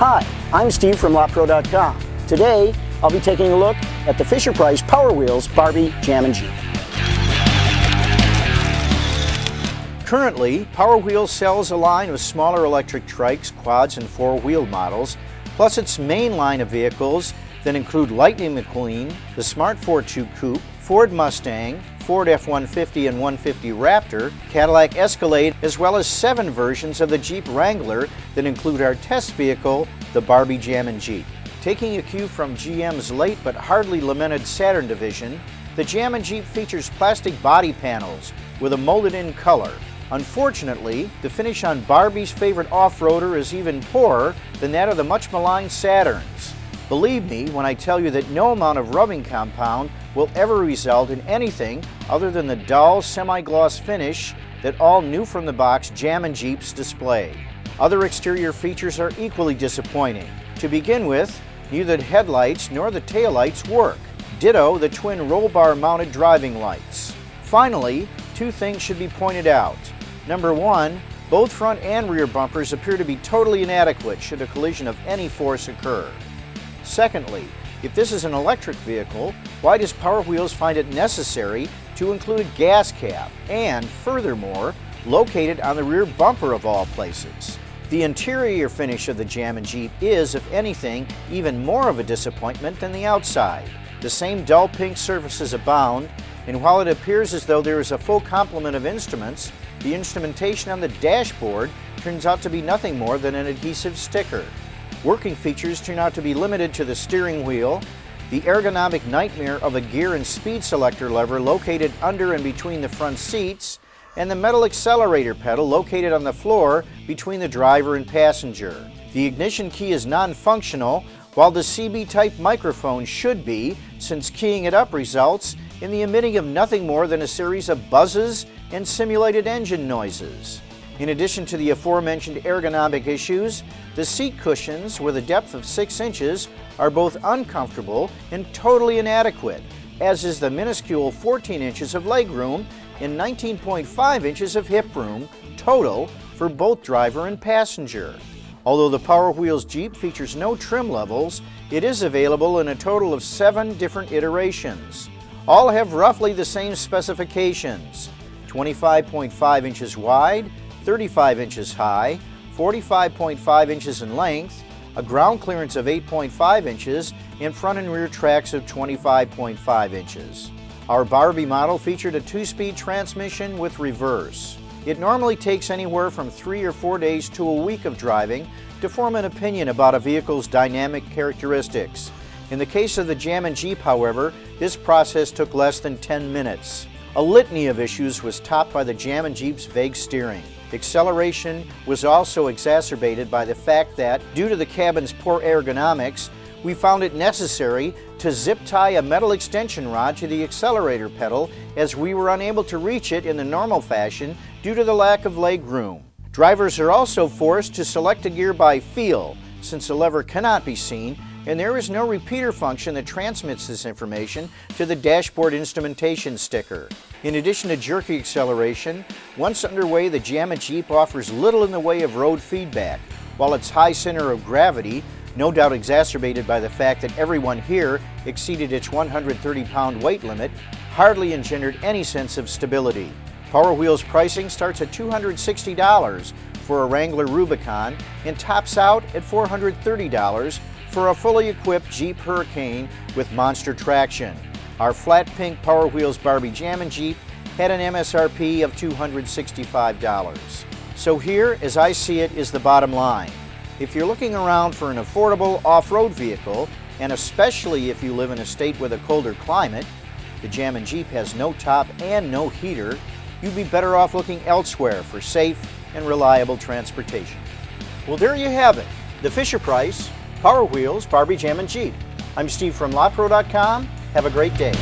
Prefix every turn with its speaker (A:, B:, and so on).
A: Hi, I'm Steve from LotPro.com. Today, I'll be taking a look at the Fisher-Price Power Wheels Barbie Jammin Jeep.
B: Currently, Power Wheels sells a line of smaller electric trikes, quads, and four-wheel models, plus its main line of vehicles that include Lightning McQueen, the Smart Fortwo coupe, Ford Mustang, Ford F-150 and 150 Raptor, Cadillac Escalade, as well as 7 versions of the Jeep Wrangler that include our test vehicle, the Barbie Jammin Jeep. Taking a cue from GM's late but hardly lamented Saturn division, the Jammin Jeep features plastic body panels with a molded-in color. Unfortunately, the finish on Barbie's favorite off-roader is even poorer than that of the much-maligned Saturns. Believe me when I tell you that no amount of rubbing compound will ever result in anything other than the dull, semi-gloss finish that all new-from-the-box Jammin Jeeps display. Other exterior features are equally disappointing. To begin with, neither the headlights nor the taillights work. Ditto the twin roll bar mounted driving lights. Finally, 2 things should be pointed out. Number 1, both front and rear bumpers appear to be totally inadequate should a collision of any force occur. Secondly, if this is an electric vehicle, why does Power Wheels find it necessary to include a gas cap and, furthermore, located on the rear bumper of all places? The interior finish of the Jammin Jeep is, if anything, even more of a disappointment than the outside. The same dull pink surfaces abound, and while it appears as though there is a full complement of instruments, the instrumentation on the dashboard turns out to be nothing more than an adhesive sticker. Working features turn out to be limited to the steering wheel, the ergonomic nightmare of a gear and speed selector lever located under and between the front seats, and the metal accelerator pedal located on the floor between the driver and passenger. The ignition key is non-functional, while the CB-type microphone should be, since keying it up results in the emitting of nothing more than a series of buzzes and simulated engine noises. In addition to the aforementioned ergonomic issues, the seat cushions, with a depth of 6 inches, are both uncomfortable and totally inadequate, as is the minuscule 14 inches of legroom and 19.5 inches of hip room total for both driver and passenger. Although the Power Wheels Jeep features no trim levels, it is available in a total of 7 different iterations. All have roughly the same specifications: 25.5 inches wide, 35 inches high, 45.5 inches in length, a ground clearance of 8.5 inches, and front and rear tracks of 25.5 inches. Our Barbie model featured a 2-speed transmission with reverse. It normally takes anywhere from 3 or 4 days to a week of driving to form an opinion about a vehicle's dynamic characteristics. In the case of the Jammin Jeep, however, this process took less than 10 minutes. A litany of issues was topped by the Jammin Jeep's vague steering. Acceleration was also exacerbated by the fact that, due to the cabin's poor ergonomics, we found it necessary to zip tie a metal extension rod to the accelerator pedal, as we were unable to reach it in the normal fashion due to the lack of leg room. Drivers are also forced to select a gear by feel, since the lever cannot be seen, and there is no repeater function that transmits this information to the dashboard instrumentation sticker. In addition to jerky acceleration, once underway, the Jammin Jeep offers little in the way of road feedback, while its high center of gravity, no doubt exacerbated by the fact that everyone here exceeded its 130-pound weight limit, hardly engendered any sense of stability. Power Wheels pricing starts at $260 for a Wrangler Rubicon and tops out at $430 for a fully equipped Jeep Hurricane with monster traction. Our flat pink Power Wheels Barbie Jammin Jeep had an MSRP of $265. So here, as I see it, is the bottom line. If you're looking around for an affordable off-road vehicle, and especially if you live in a state with a colder climate, the Jammin Jeep has no top and no heater, you'd be better off looking elsewhere for safe and reliable transportation. Well, there you have it, the Fisher-Price Power Wheels Barbie Jammin Jeep. I'm Steve from LotPro.com. Have a great day.